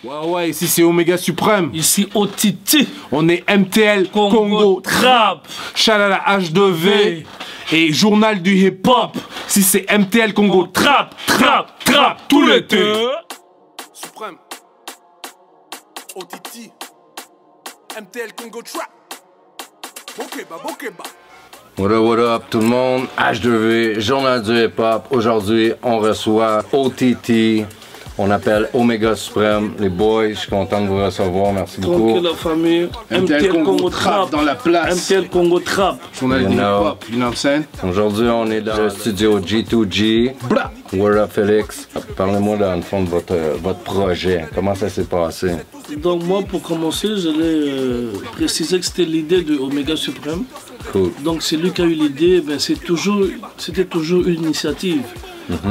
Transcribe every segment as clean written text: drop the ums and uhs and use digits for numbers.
Ouais, ici c'est Omega Suprême. Ici OTT. On est MTL Congo Trap. Chalala H2V. Et journal du hip-hop. Si c'est MTL Congo Trap, tout l'été. Suprême. OTT. MTL Congo Trap. Bokeba. What up tout le monde, H2V, journal du hip-hop. Aujourd'hui, on reçoit OTT, on appelle Omega Suprême. Les boys, je suis content de vous recevoir, merci beaucoup. Tranquille la famille, MTL Congo Trap dans la place. MTL Congo Trap. Journal du hip-hop, you know what I'm saying? Aujourd'hui, on est dans le studio G2G. What up Félix? Parlez-moi dans le fond de votre projet, comment ça s'est passé? Donc moi, pour commencer, j'allais préciser que c'était l'idée de Omega Suprême. Cool. Donc c'est lui qui a eu l'idée, c'était toujours une initiative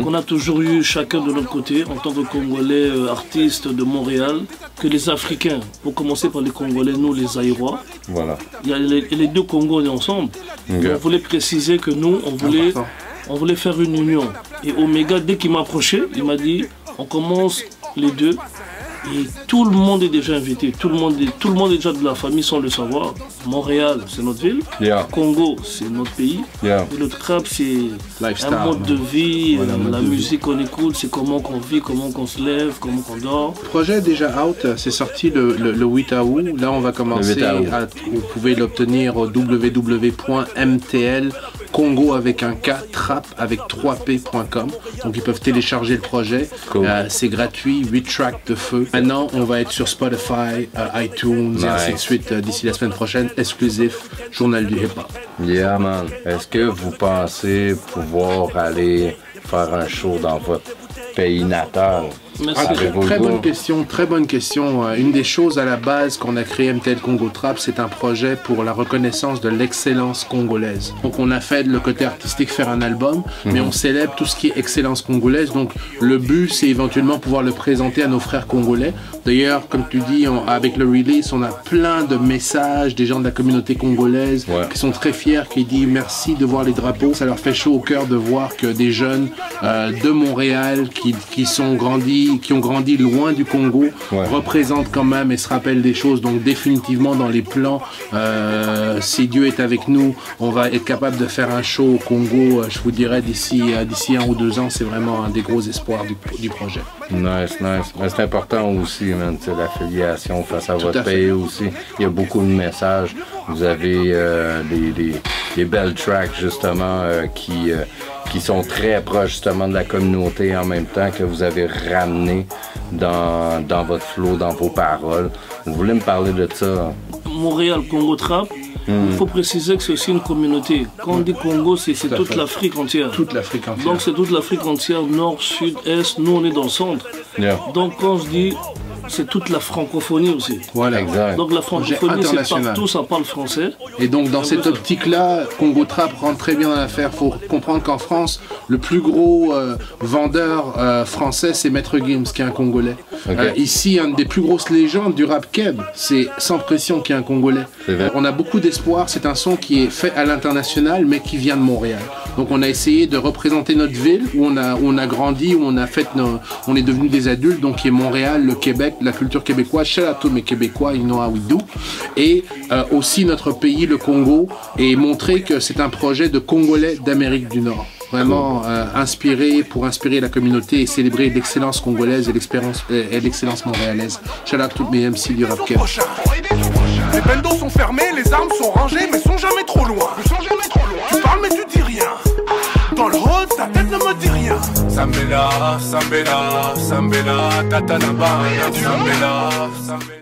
qu'on a toujours eu chacun de notre côté en tant que Congolais artistes de Montréal, que les Africains, pour commencer par les Congolais, nous les Aïrois. Voilà. Il y a les deux Congos ensemble. On voulait préciser que nous, on voulait faire une union. Et Omega, dès qu'il m'a approché, il m'a dit, on commence les deux. Et tout le monde est déjà invité, tout le monde déjà de la famille sans le savoir. Montréal, c'est notre ville. Congo, c'est notre pays. Et le trap, c'est un mode de vie, la musique qu'on écoute, c'est comment qu'on vit, comment qu'on se lève, comment qu'on dort. Le projet est déjà out, c'est sorti le 8 août. Là, on va commencer vous pouvez l'obtenir au www.mtl Congo avec un K, trap avec 3p.com. Donc ils peuvent télécharger le projet. Cool. C'est gratuit, 8 tracks de feu. Maintenant, on va être sur Spotify, iTunes, et ainsi de suite d'ici la semaine prochaine. Exclusif, journal du hip-hop. Yeah, man. Est-ce que vous pensez pouvoir aller faire un show dans votre pays natal? Très bonne question. Une des choses à la base qu'on a créé MTL Congo Trap, c'est un projet pour la reconnaissance de l'excellence congolaise. Donc on a fait le côté artistique, faire un album, mais on célèbre tout ce qui est excellence congolaise. Donc le but, c'est éventuellement pouvoir le présenter à nos frères congolais. D'ailleurs, comme tu dis, avec le release, on a plein de messages des gens de la communauté congolaise qui sont très fiers, qui disent merci de voir les drapeaux. Ça leur fait chaud au cœur de voir que des jeunes de Montréal qui ont grandi loin du Congo, représentent quand même et se rappellent des choses. Donc définitivement dans les plans, si Dieu est avec nous, on va être capable de faire un show au Congo, je vous dirais d'ici 1 ou 2 ans. C'est vraiment un des gros espoirs du projet. Nice. Mais c'est important aussi, man, l'affiliation face à votre pays aussi. Il y a beaucoup de messages. Vous avez des belles tracks justement qui sont très proches justement de la communauté en même temps que vous avez ramené dans votre flow, dans vos paroles. Vous voulez me parler de ça? Montréal, Congo Trap, il faut préciser que c'est aussi une communauté. Quand on dit Congo, c'est toute l'Afrique entière. Toute l'Afrique entière. Donc c'est toute l'Afrique entière, nord, sud, est, nous on est dans le centre. Donc quand je dis, c'est toute la francophonie aussi. Voilà, exact. Donc la francophonie, c'est partout, ça parle français. Et donc dans cette optique-là, Congo Trap rentre très bien dans l'affaire. Il faut comprendre qu'en France, le plus gros vendeur français, c'est Maître Gims, qui est un Congolais. Ici, une des plus grosses légendes du rap keb, c'est Sans Pression, qui est un Congolais. On a beaucoup d'espoir. C'est un son qui est fait à l'international, mais qui vient de Montréal. Donc on a essayé de représenter notre ville, où on a grandi, où on est devenu des adultes, donc qui est Montréal, le Québec, la culture québécoise. Shout out to mes Québécois, you know how we do. Et aussi notre pays, le Congo, et montrer que c'est un projet de Congolais d'Amérique du Nord. Vraiment pour inspirer la communauté et célébrer l'excellence congolaise et l'excellence montréalaise. Shout out to mes MC du rap keb. Les bendos sont fermés, les armes sont rangées, mais sont jamais trop loin. Tu parles mais tu dis rien. Dans le hood, ta tête ne me dit rien. Sambela, Sambela, Sambela, Tatanaba, Sambela, Sambela.